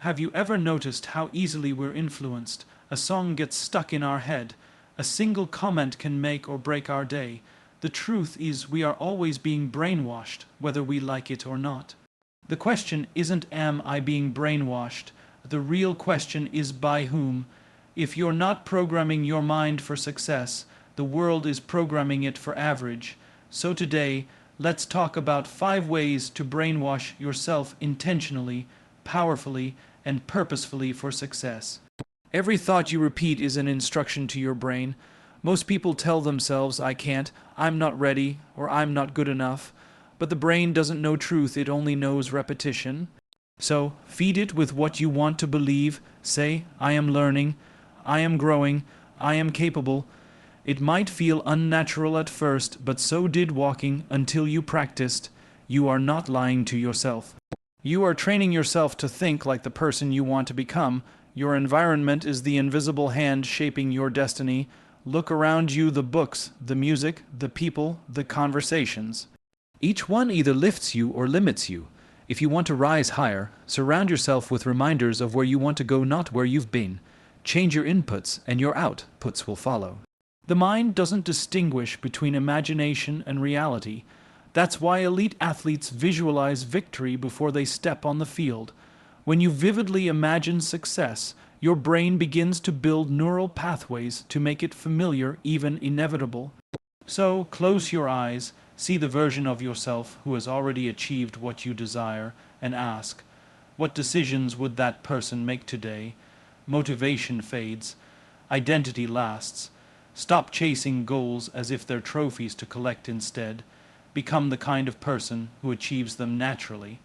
Have you ever noticed how easily we're influenced? A song gets stuck in our head. A single comment can make or break our day. The truth is we are always being brainwashed, whether we like it or not. The question isn't am I being brainwashed? The real question is by whom? If you're not programming your mind for success, the world is programming it for average. So today, let's talk about 5 ways to brainwash yourself intentionally, powerfully, and purposefully for success. Every thought you repeat is an instruction to your brain. Most people tell themselves, I can't, I'm not ready, or I'm not good enough. But the brain doesn't know truth, it only knows repetition. So, feed it with what you want to believe. Say, I am learning, I am growing, I am capable. It might feel unnatural at first, but so did walking until you practiced. You are not lying to yourself. You are training yourself to think like the person you want to become. Your environment is the invisible hand shaping your destiny. Look around you, the books, the music, the people, the conversations. Each one either lifts you or limits you. If you want to rise higher, surround yourself with reminders of where you want to go, not where you've been. Change your inputs and your outputs will follow. The mind doesn't distinguish between imagination and reality. That's why elite athletes visualize victory before they step on the field. When you vividly imagine success, your brain begins to build neural pathways to make it familiar, even inevitable. So, close your eyes, see the version of yourself who has already achieved what you desire, and ask, what decisions would that person make today? Motivation fades. Identity lasts. Stop chasing goals as if they're trophies to collect instead. Become the kind of person who achieves them naturally.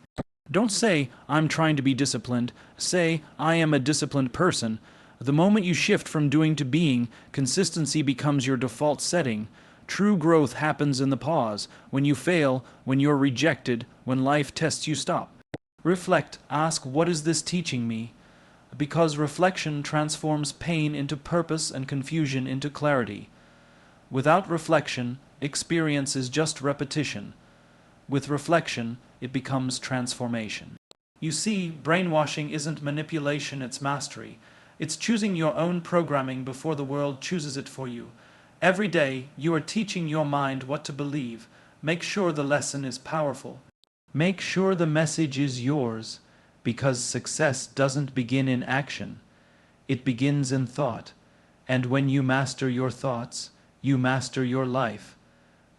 Don't say, I'm trying to be disciplined. Say, I am a disciplined person. The moment you shift from doing to being, consistency becomes your default setting. True growth happens in the pause, when you fail, when you're rejected, when life tests you. Stop. Reflect, ask, what is this teaching me? Because reflection transforms pain into purpose and confusion into clarity. Without reflection, experience is just repetition. With reflection, it becomes transformation. You see, brainwashing isn't manipulation, it's mastery. It's choosing your own programming before the world chooses it for you. Every day, you are teaching your mind what to believe. Make sure the lesson is powerful. Make sure the message is yours, because success doesn't begin in action. It begins in thought. And when you master your thoughts, you master your life.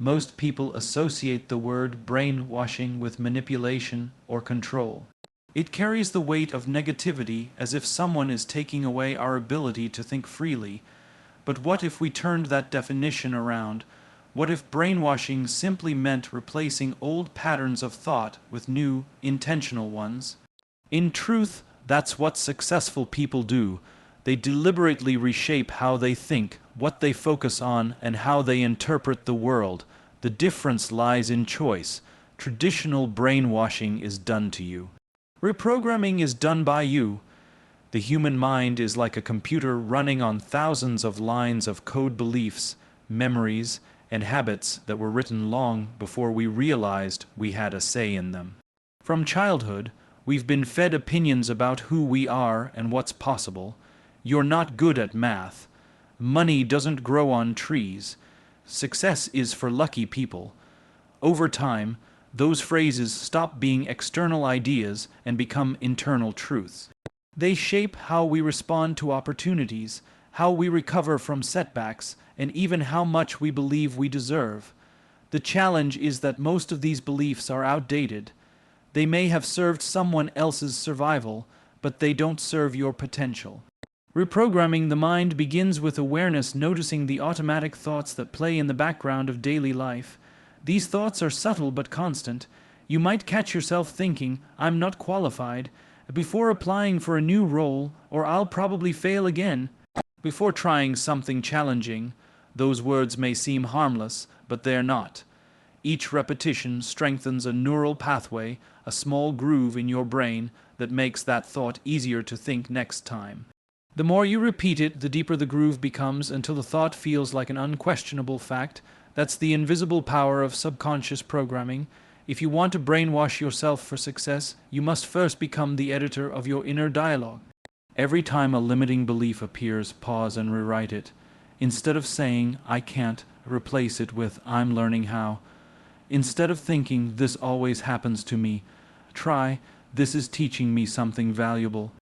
Most people associate the word brainwashing with manipulation or control. It carries the weight of negativity as if someone is taking away our ability to think freely. But what if we turned that definition around? What if brainwashing simply meant replacing old patterns of thought with new, intentional ones? In truth, that's what successful people do. They deliberately reshape how they think, what they focus on, and how they interpret the world. The difference lies in choice. Traditional brainwashing is done to you. Reprogramming is done by you. The human mind is like a computer running on thousands of lines of code beliefs, memories, and habits that were written long before we realized we had a say in them. From childhood, we've been fed opinions about who we are and what's possible. You're not good at math. Money doesn't grow on trees. Success is for lucky people. Over time, those phrases stop being external ideas and become internal truths. They shape how we respond to opportunities, how we recover from setbacks, and even how much we believe we deserve. The challenge is that most of these beliefs are outdated. They may have served someone else's survival, but they don't serve your potential. Reprogramming the mind begins with awareness, noticing the automatic thoughts that play in the background of daily life. These thoughts are subtle but constant. You might catch yourself thinking, I'm not qualified, before applying for a new role, or I'll probably fail again. Before trying something challenging, those words may seem harmless, but they're not. Each repetition strengthens a neural pathway, a small groove in your brain that makes that thought easier to think next time. The more you repeat it, the deeper the groove becomes until the thought feels like an unquestionable fact. That's the invisible power of subconscious programming. If you want to brainwash yourself for success, you must first become the editor of your inner dialogue. Every time a limiting belief appears, pause and rewrite it. Instead of saying, "I can't," replace it with, "I'm learning how." Instead of thinking, "This always happens to me," try, "This is teaching me something valuable."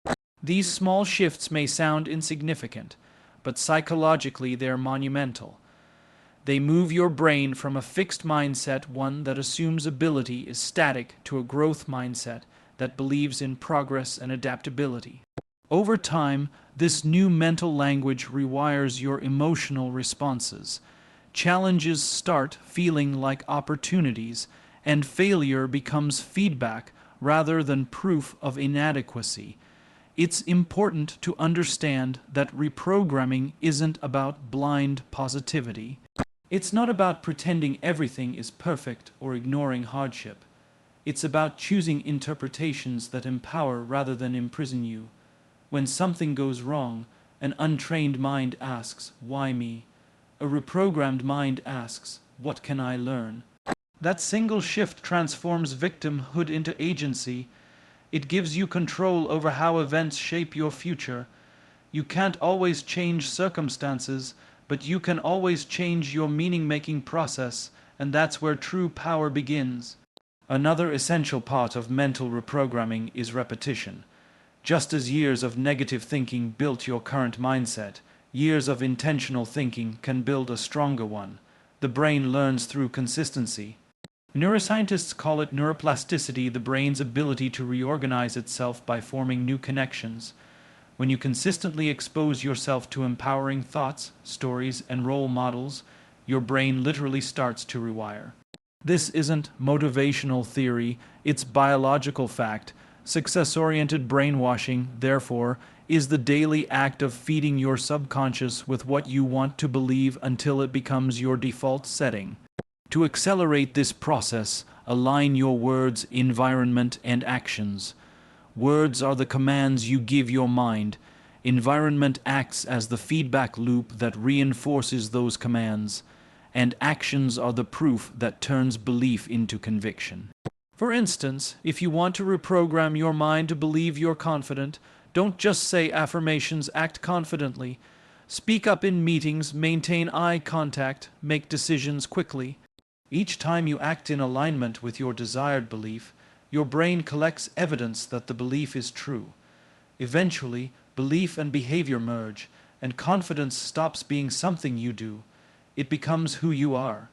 These small shifts may sound insignificant, but psychologically they're monumental. They move your brain from a fixed mindset, one that assumes ability is static, to a growth mindset that believes in progress and adaptability. Over time, this new mental language rewires your emotional responses. Challenges start feeling like opportunities, and failure becomes feedback rather than proof of inadequacy. It's important to understand that reprogramming isn't about blind positivity. It's not about pretending everything is perfect or ignoring hardship. It's about choosing interpretations that empower rather than imprison you. When something goes wrong, an untrained mind asks, "Why me?" A reprogrammed mind asks, "What can I learn?" That single shift transforms victimhood into agency. It gives you control over how events shape your future. You can't always change circumstances, but you can always change your meaning-making process, and that's where true power begins. Another essential part of mental reprogramming is repetition. Just as years of negative thinking built your current mindset, years of intentional thinking can build a stronger one. The brain learns through consistency. Neuroscientists call it neuroplasticity, the brain's ability to reorganize itself by forming new connections. When you consistently expose yourself to empowering thoughts, stories, and role models, your brain literally starts to rewire. This isn't motivational theory, it's biological fact. Success-oriented brainwashing, therefore, is the daily act of feeding your subconscious with what you want to believe until it becomes your default setting. To accelerate this process, align your words, environment, and actions. Words are the commands you give your mind. Environment acts as the feedback loop that reinforces those commands. And actions are the proof that turns belief into conviction. For instance, if you want to reprogram your mind to believe you're confident, don't just say affirmations, act confidently. Speak up in meetings, maintain eye contact, make decisions quickly. Each time you act in alignment with your desired belief, your brain collects evidence that the belief is true. Eventually, belief and behavior merge, and confidence stops being something you do. It becomes who you are.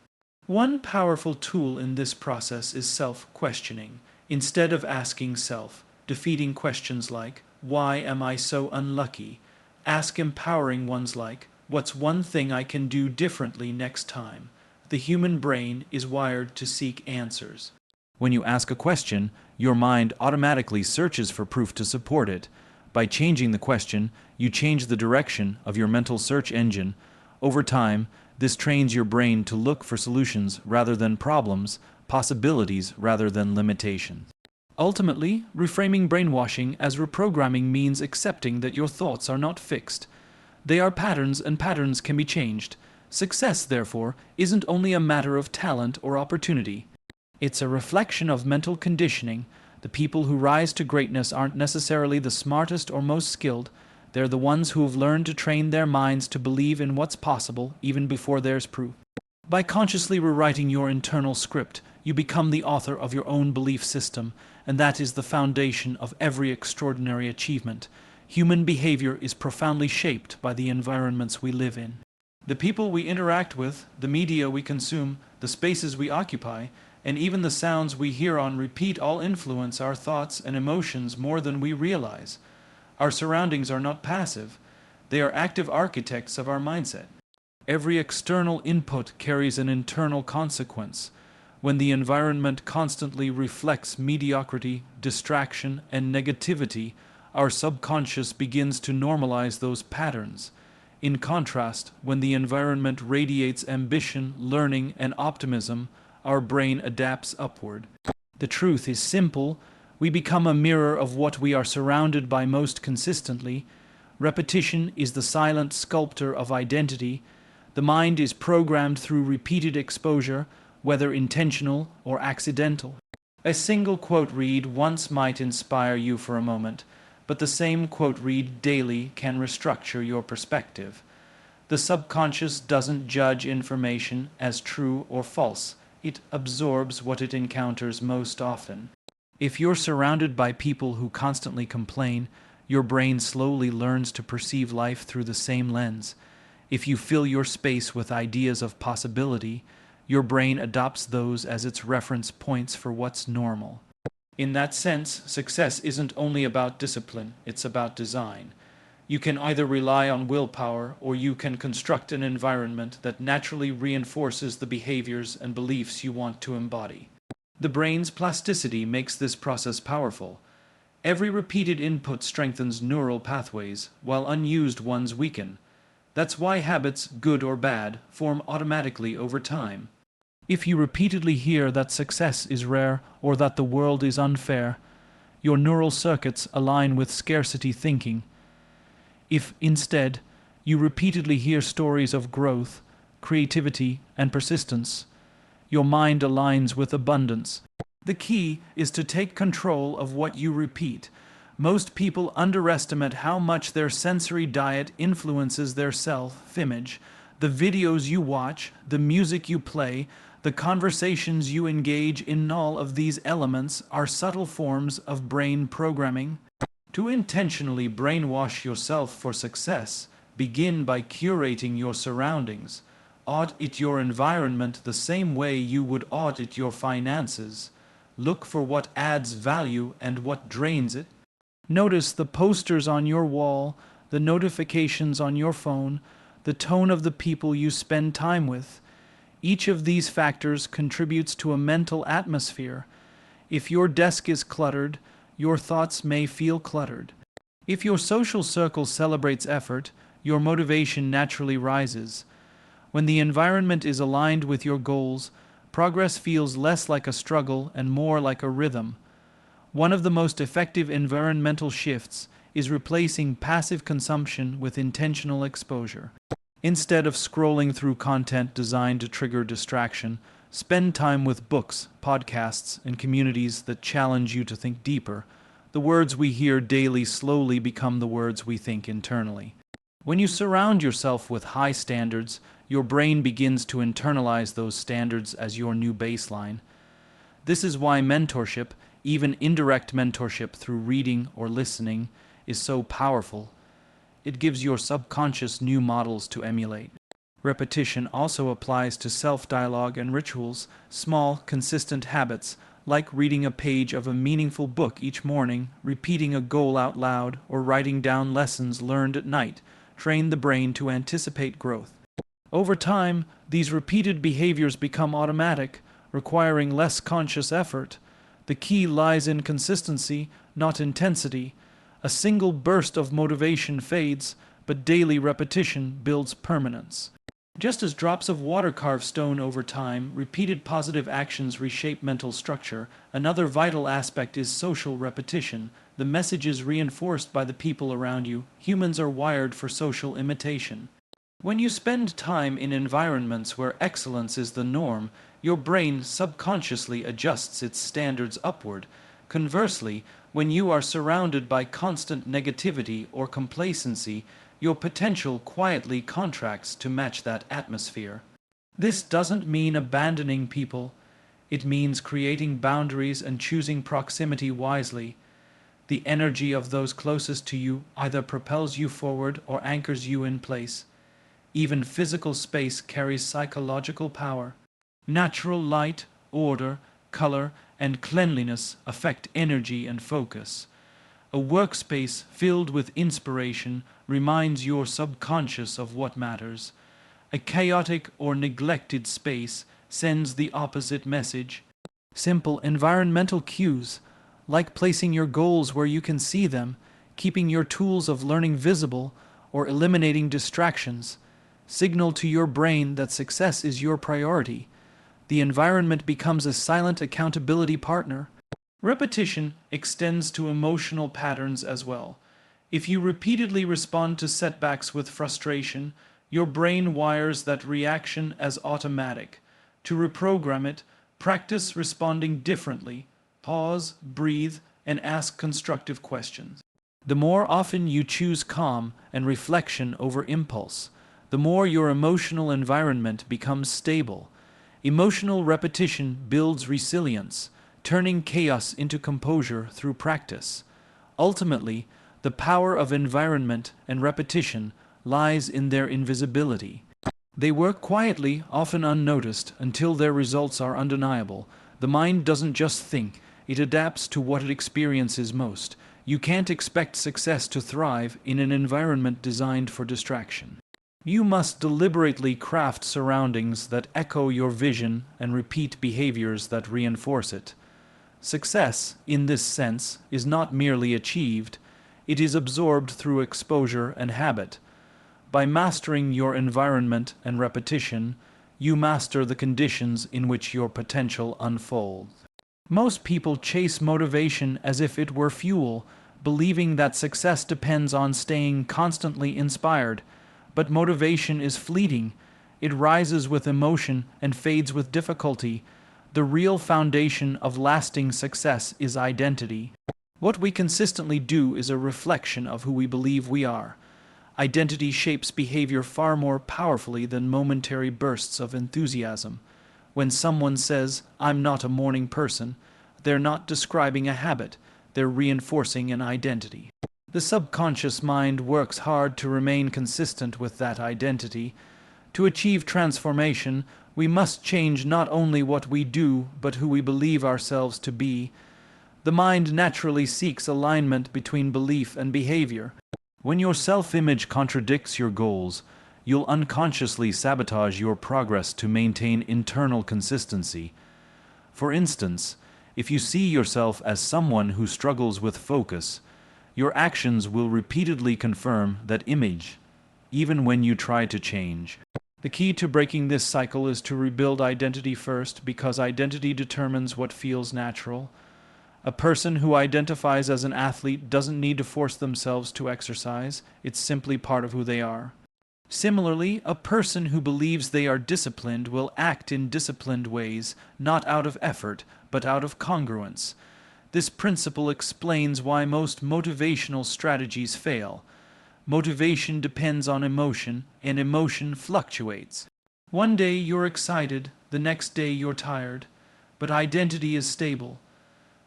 One powerful tool in this process is self-questioning. Instead of asking self-defeating questions like, "Why am I so unlucky?" ask empowering ones like, "What's one thing I can do differently next time?" The human brain is wired to seek answers. When you ask a question, your mind automatically searches for proof to support it. By changing the question, you change the direction of your mental search engine. Over time, this trains your brain to look for solutions rather than problems, possibilities rather than limitations. Ultimately, reframing brainwashing as reprogramming means accepting that your thoughts are not fixed. They are patterns, and patterns can be changed. Success, therefore, isn't only a matter of talent or opportunity. It's a reflection of mental conditioning. The people who rise to greatness aren't necessarily the smartest or most skilled. They're the ones who have learned to train their minds to believe in what's possible, even before there's proof. By consciously rewriting your internal script, you become the author of your own belief system, and that is the foundation of every extraordinary achievement. Human behavior is profoundly shaped by the environments we live in. The people we interact with, the media we consume, the spaces we occupy, and even the sounds we hear on repeat all influence our thoughts and emotions more than we realize. Our surroundings are not passive. They are active architects of our mindset. Every external input carries an internal consequence. When the environment constantly reflects mediocrity, distraction, and negativity, our subconscious begins to normalize those patterns. In contrast, when the environment radiates ambition, learning, and optimism, our brain adapts upward. The truth is simple. We become a mirror of what we are surrounded by most consistently. Repetition is the silent sculptor of identity. The mind is programmed through repeated exposure, whether intentional or accidental. A single quote read once might inspire you for a moment, but the same quote read daily can restructure your perspective. The subconscious doesn't judge information as true or false. It absorbs what it encounters most often. If you're surrounded by people who constantly complain, your brain slowly learns to perceive life through the same lens. If you fill your space with ideas of possibility, your brain adopts those as its reference points for what's normal. In that sense, success isn't only about discipline, it's about design. You can either rely on willpower or you can construct an environment that naturally reinforces the behaviors and beliefs you want to embody. The brain's plasticity makes this process powerful. Every repeated input strengthens neural pathways, while unused ones weaken. That's why habits, good or bad, form automatically over time. If you repeatedly hear that success is rare or that the world is unfair, your neural circuits align with scarcity thinking. If, instead, you repeatedly hear stories of growth, creativity, and persistence, your mind aligns with abundance. The key is to take control of what you repeat. Most people underestimate how much their sensory diet influences their self-image. The videos you watch, the music you play, the conversations you engage in, all of these elements are subtle forms of brain programming. To intentionally brainwash yourself for success, begin by curating your surroundings. Audit your environment the same way you would audit your finances. Look for what adds value and what drains it. Notice the posters on your wall, the notifications on your phone, the tone of the people you spend time with. Each of these factors contributes to a mental atmosphere. If your desk is cluttered, your thoughts may feel cluttered. If your social circle celebrates effort, your motivation naturally rises. When the environment is aligned with your goals, progress feels less like a struggle and more like a rhythm. One of the most effective environmental shifts is replacing passive consumption with intentional exposure. Instead of scrolling through content designed to trigger distraction, spend time with books, podcasts, and communities that challenge you to think deeper. The words we hear daily slowly become the words we think internally. When you surround yourself with high standards, your brain begins to internalize those standards as your new baseline. This is why mentorship, even indirect mentorship through reading or listening, is so powerful. It gives your subconscious new models to emulate. Repetition also applies to self-dialogue and rituals, small, consistent habits, like reading a page of a meaningful book each morning, repeating a goal out loud, or writing down lessons learned at night, train the brain to anticipate growth. Over time, these repeated behaviors become automatic, requiring less conscious effort. The key lies in consistency, not intensity. A single burst of motivation fades, but daily repetition builds permanence. Just as drops of water carve stone over time, repeated positive actions reshape mental structure. Another vital aspect is social repetition. The message is reinforced by the people around you. Humans are wired for social imitation. When you spend time in environments where excellence is the norm, your brain subconsciously adjusts its standards upward. Conversely, when you are surrounded by constant negativity or complacency, your potential quietly contracts to match that atmosphere. This doesn't mean abandoning people. It means creating boundaries and choosing proximity wisely. The energy of those closest to you either propels you forward or anchors you in place. Even physical space carries psychological power. Natural light, order, color, and cleanliness affect energy and focus. A workspace filled with inspiration reminds your subconscious of what matters. A chaotic or neglected space sends the opposite message. Simple environmental cues, like placing your goals where you can see them, keeping your tools of learning visible, or eliminating distractions, signal to your brain that success is your priority. The environment becomes a silent accountability partner. Repetition extends to emotional patterns as well. If you repeatedly respond to setbacks with frustration, your brain wires that reaction as automatic. To reprogram it, practice responding differently. Pause, breathe, and ask constructive questions. The more often you choose calm and reflection over impulse, the more your emotional environment becomes stable. Emotional repetition builds resilience, turning chaos into composure through practice. Ultimately, the power of environment and repetition lies in their invisibility. They work quietly, often unnoticed, until their results are undeniable. The mind doesn't just think, it adapts to what it experiences most. You can't expect success to thrive in an environment designed for distraction. You must deliberately craft surroundings that echo your vision and repeat behaviors that reinforce it. Success, in this sense, is not merely achieved, it is absorbed through exposure and habit. By mastering your environment and repetition, you master the conditions in which your potential unfolds. Most people chase motivation as if it were fuel, believing that success depends on staying constantly inspired. But motivation is fleeting. It rises with emotion and fades with difficulty. The real foundation of lasting success is identity. What we consistently do is a reflection of who we believe we are. Identity shapes behavior far more powerfully than momentary bursts of enthusiasm. When someone says, "I'm not a morning person," they're not describing a habit, they're reinforcing an identity. The subconscious mind works hard to remain consistent with that identity. To achieve transformation, we must change not only what we do, but who we believe ourselves to be. The mind naturally seeks alignment between belief and behavior. When your self-image contradicts your goals, you'll unconsciously sabotage your progress to maintain internal consistency. For instance, if you see yourself as someone who struggles with focus, your actions will repeatedly confirm that image, even when you try to change. The key to breaking this cycle is to rebuild identity first, because identity determines what feels natural. A person who identifies as an athlete doesn't need to force themselves to exercise, it's simply part of who they are. Similarly, a person who believes they are disciplined will act in disciplined ways, not out of effort, but out of congruence. This principle explains why most motivational strategies fail. Motivation depends on emotion, and emotion fluctuates. One day you're excited, the next day you're tired, but identity is stable.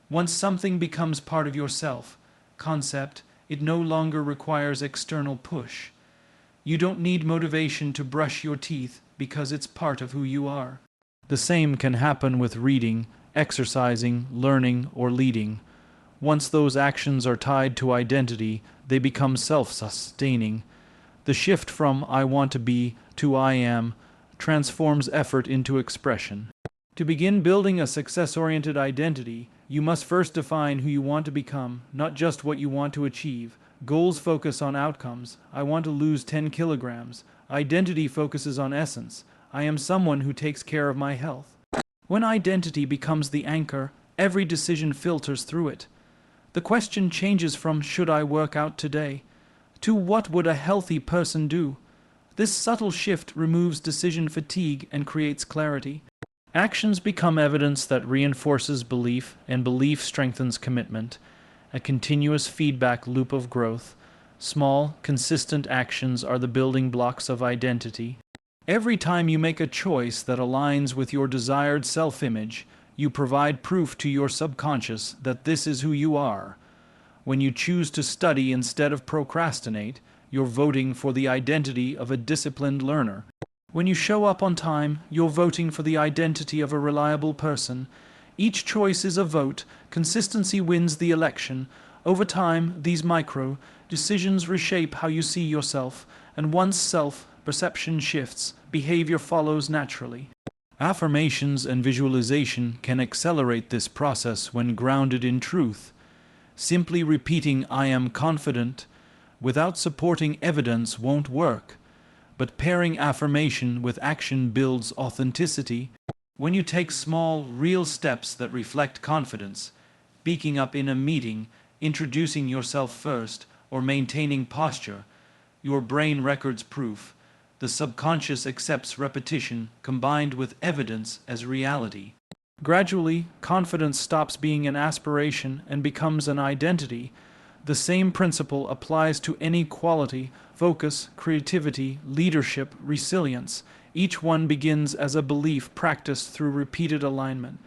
Once something becomes part of your concept, it no longer requires external push. You don't need motivation to brush your teeth because it's part of who you are. The same can happen with reading, exercising, learning, or leading. Once those actions are tied to identity, they become self-sustaining. The shift from "I want to be" to "I am" transforms effort into expression. To begin building a success-oriented identity, you must first define who you want to become, not just what you want to achieve. Goals focus on outcomes. I want to lose 10 kilograms. Identity focuses on essence. I am someone who takes care of my health. When identity becomes the anchor, every decision filters through it. The question changes from "should I work out today?" to "what would a healthy person do?" This subtle shift removes decision fatigue and creates clarity. Actions become evidence that reinforces belief, and belief strengthens commitment. A continuous feedback loop of growth. Small, consistent actions are the building blocks of identity. Every time you make a choice that aligns with your desired self-image, you provide proof to your subconscious that this is who you are. When you choose to study instead of procrastinate, you're voting for the identity of a disciplined learner. When you show up on time, you're voting for the identity of a reliable person. Each choice is a vote. Consistency wins the election. Over time, these micro decisions reshape how you see yourself, and once self-perception shifts, behavior follows naturally. Affirmations and visualization can accelerate this process when grounded in truth. Simply repeating "I am confident" without supporting evidence won't work. But pairing affirmation with action builds authenticity. When you take small, real steps that reflect confidence, speaking up in a meeting, introducing yourself first, or maintaining posture, your brain records proof. The subconscious accepts repetition combined with evidence as reality. Gradually, confidence stops being an aspiration and becomes an identity. The same principle applies to any quality: focus, creativity, leadership, resilience. Each one begins as a belief practiced through repeated alignment.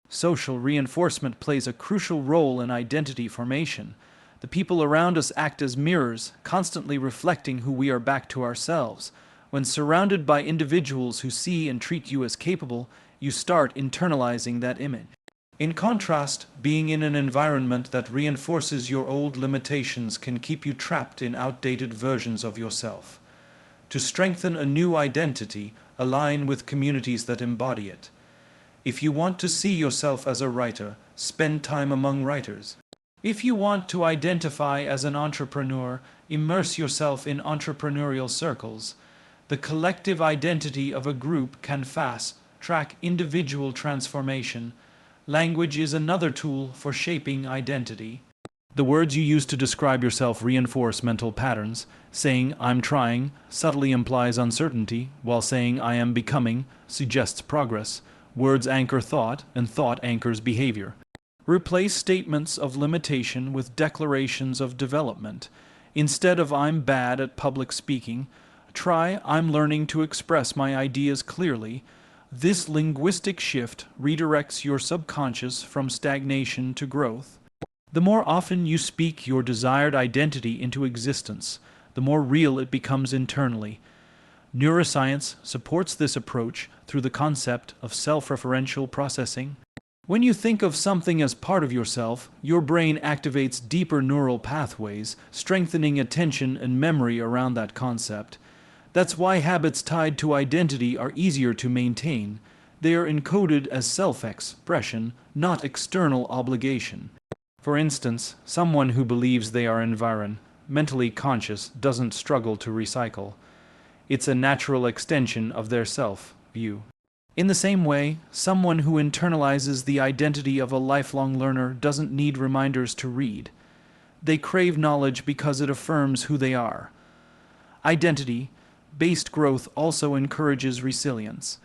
Social reinforcement plays a crucial role in identity formation. The people around us act as mirrors, constantly reflecting who we are back to ourselves. When surrounded by individuals who see and treat you as capable, you start internalizing that image. In contrast, being in an environment that reinforces your old limitations can keep you trapped in outdated versions of yourself. To strengthen a new identity, align with communities that embody it. If you want to see yourself as a writer, spend time among writers. If you want to identify as an entrepreneur, immerse yourself in entrepreneurial circles. The collective identity of a group can fast-track individual transformation. Language is another tool for shaping identity. The words you use to describe yourself reinforce mental patterns. Saying, "I'm trying," subtly implies uncertainty, while saying, "I am becoming," suggests progress. Words anchor thought, and thought anchors behavior. Replace statements of limitation with declarations of development. Instead of "I'm bad at public speaking," try "I'm learning to express my ideas clearly." This linguistic shift redirects your subconscious from stagnation to growth. The more often you speak your desired identity into existence, the more real it becomes internally. Neuroscience supports this approach through the concept of self-referential processing. When you think of something as part of yourself, your brain activates deeper neural pathways, strengthening attention and memory around that concept. That's why habits tied to identity are easier to maintain. They are encoded as self-expression, not external obligation. For instance, someone who believes they are environmentally conscious doesn't struggle to recycle. It's a natural extension of their self-view. In the same way, someone who internalizes the identity of a lifelong learner doesn't need reminders to read. They crave knowledge because it affirms who they are. Identity-based growth also encourages resilience.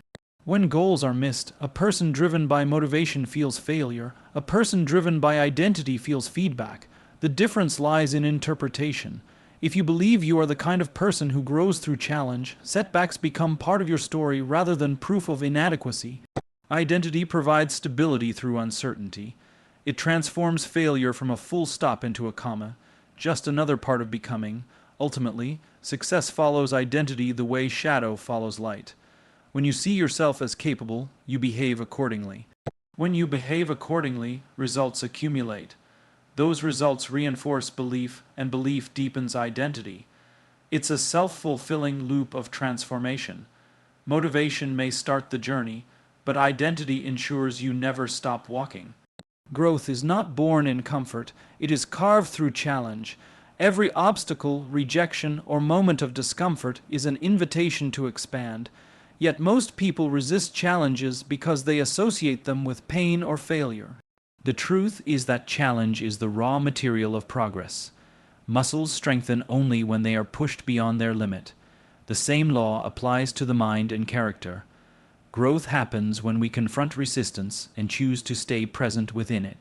When goals are missed, a person driven by motivation feels failure. A person driven by identity feels feedback. The difference lies in interpretation. If you believe you are the kind of person who grows through challenge, setbacks become part of your story rather than proof of inadequacy. Identity provides stability through uncertainty. It transforms failure from a full stop into a comma, just another part of becoming. Ultimately, success follows identity the way shadow follows light. When you see yourself as capable, you behave accordingly. When you behave accordingly, results accumulate. Those results reinforce belief, and belief deepens identity. It's a self-fulfilling loop of transformation. Motivation may start the journey, but identity ensures you never stop walking. Growth is not born in comfort, it is carved through challenge. Every obstacle, rejection, or moment of discomfort is an invitation to expand. Yet most people resist challenges because they associate them with pain or failure. The truth is that challenge is the raw material of progress. Muscles strengthen only when they are pushed beyond their limit. The same law applies to the mind and character. Growth happens when we confront resistance and choose to stay present within it.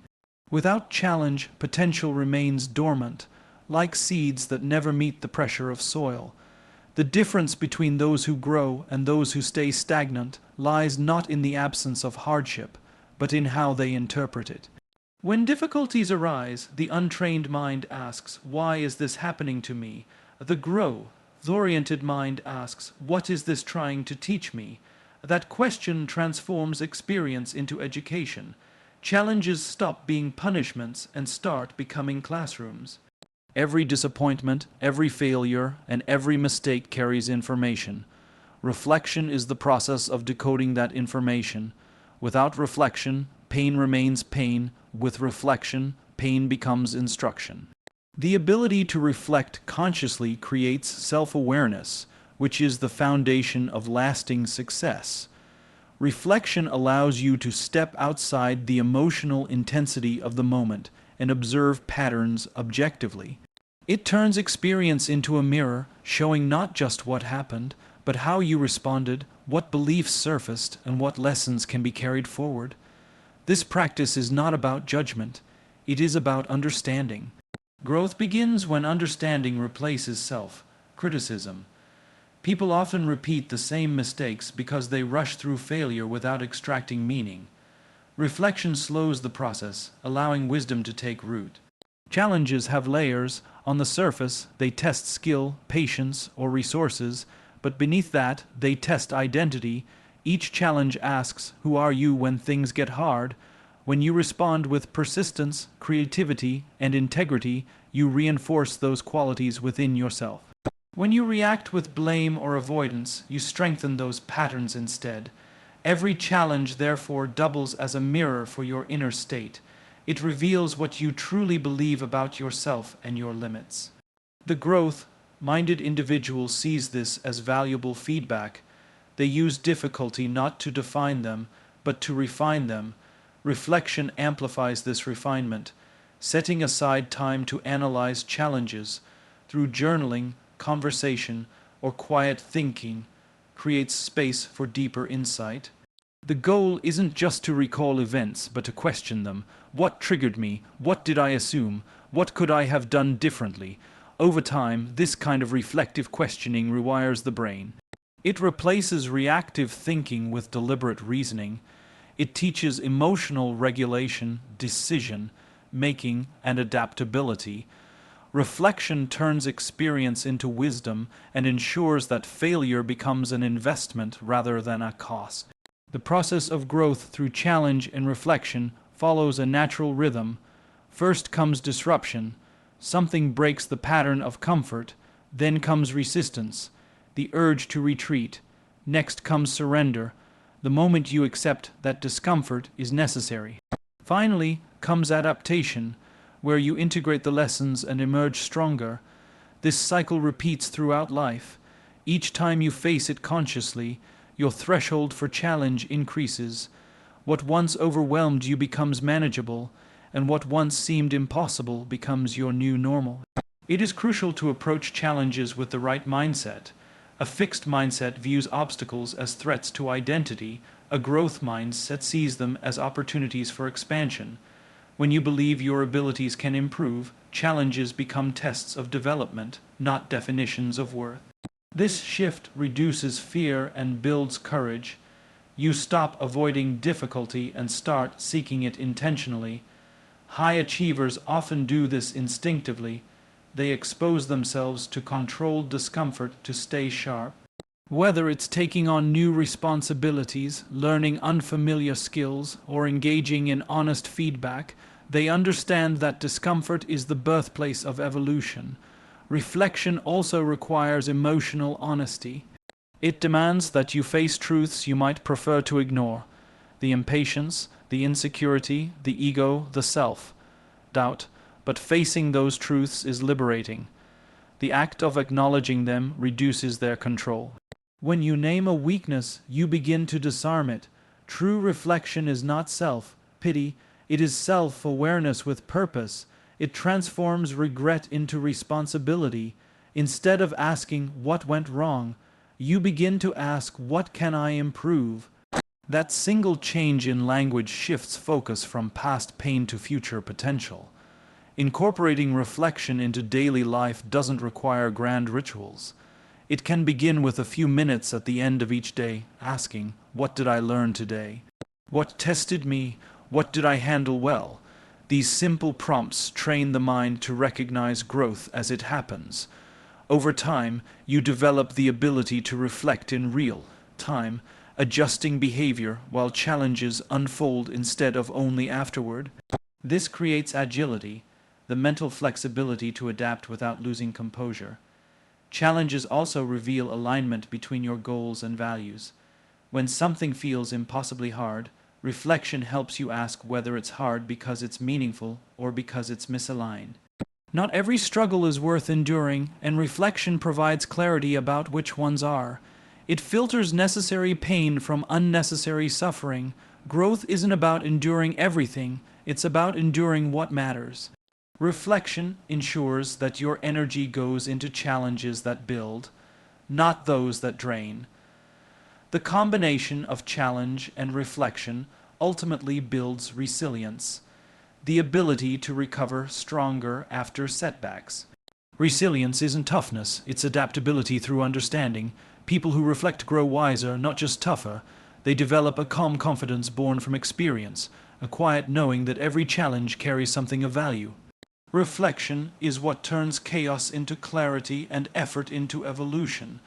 Without challenge, potential remains dormant, like seeds that never meet the pressure of soil. The difference between those who grow and those who stay stagnant lies not in the absence of hardship, but in how they interpret it. When difficulties arise, the untrained mind asks, "Why is this happening to me?" The growth-oriented mind asks, "What is this trying to teach me?" That question transforms experience into education. Challenges stop being punishments and start becoming classrooms. Every disappointment, every failure, and every mistake carries information. Reflection is the process of decoding that information. Without reflection, pain remains pain. With reflection, pain becomes instruction. The ability to reflect consciously creates self-awareness, which is the foundation of lasting success. Reflection allows you to step outside the emotional intensity of the moment and observe patterns objectively. It turns experience into a mirror, showing not just what happened, but how you responded, what beliefs surfaced, and what lessons can be carried forward. This practice is not about judgment, it is about understanding. Growth begins when understanding replaces self-criticism. People often repeat the same mistakes because they rush through failure without extracting meaning. Reflection slows the process, allowing wisdom to take root. Challenges have layers. On the surface, they test skill, patience, or resources, but beneath that, they test identity. Each challenge asks, who are you when things get hard? When you respond with persistence, creativity, and integrity, you reinforce those qualities within yourself. When you react with blame or avoidance, you strengthen those patterns instead. Every challenge, therefore, doubles as a mirror for your inner state. It reveals what you truly believe about yourself and your limits. The growth-minded individual sees this as valuable feedback. They use difficulty not to define them, but to refine them. Reflection amplifies this refinement, setting aside time to analyze challenges through journaling, conversation, or quiet thinking creates space for deeper insight. The goal isn't just to recall events, but to question them. What triggered me? What did I assume? What could I have done differently? Over time, this kind of reflective questioning rewires the brain. It replaces reactive thinking with deliberate reasoning. It teaches emotional regulation, decision making, and adaptability. Reflection turns experience into wisdom and ensures that failure becomes an investment rather than a cost. The process of growth through challenge and reflection follows a natural rhythm. First comes disruption. Something breaks the pattern of comfort. Then comes resistance, the urge to retreat. Next comes surrender, the moment you accept that discomfort is necessary. Finally comes adaptation, where you integrate the lessons and emerge stronger. This cycle repeats throughout life. Each time you face it consciously, your threshold for challenge increases. What once overwhelmed you becomes manageable, and what once seemed impossible becomes your new normal. It is crucial to approach challenges with the right mindset. A fixed mindset views obstacles as threats to identity. A growth mindset sees them as opportunities for expansion. When you believe your abilities can improve, challenges become tests of development, not definitions of worth. This shift reduces fear and builds courage. You stop avoiding difficulty and start seeking it intentionally. High achievers often do this instinctively. They expose themselves to controlled discomfort to stay sharp. Whether it's taking on new responsibilities, learning unfamiliar skills, or engaging in honest feedback, they understand that discomfort is the birthplace of evolution. Reflection also requires emotional honesty. It demands that you face truths you might prefer to ignore: the impatience, the insecurity, the ego, the self-doubt. But facing those truths is liberating. The act of acknowledging them reduces their control. When you name a weakness, you begin to disarm it. True reflection is not self-pity, it is self-awareness with purpose. It transforms regret into responsibility. Instead of asking what went wrong, you begin to ask, what can I improve? That single change in language shifts focus from past pain to future potential. Incorporating reflection into daily life doesn't require grand rituals. It can begin with a few minutes at the end of each day, asking, what did I learn today? What tested me? What did I handle well? These simple prompts train the mind to recognize growth as it happens. Over time, you develop the ability to reflect in real time, adjusting behavior while challenges unfold instead of only afterward. This creates agility, the mental flexibility to adapt without losing composure. Challenges also reveal alignment between your goals and values. When something feels impossibly hard, reflection helps you ask whether it's hard because it's meaningful or because it's misaligned. Not every struggle is worth enduring, and reflection provides clarity about which ones are. It filters necessary pain from unnecessary suffering. Growth isn't about enduring everything, it's about enduring what matters. Reflection ensures that your energy goes into challenges that build, not those that drain. The combination of challenge and reflection ultimately builds resilience, the ability to recover stronger after setbacks. Resilience isn't toughness, it's adaptability through understanding. People who reflect grow wiser, not just tougher. They develop a calm confidence born from experience, a quiet knowing that every challenge carries something of value. Reflection is what turns chaos into clarity and effort into evolution.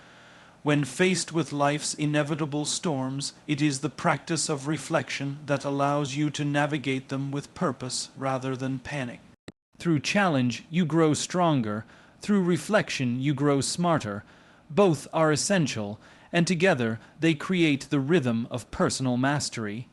When faced with life's inevitable storms, it is the practice of reflection that allows you to navigate them with purpose rather than panic. Through challenge, you grow stronger. Through reflection, you grow smarter. Both are essential, and together they create the rhythm of personal mastery.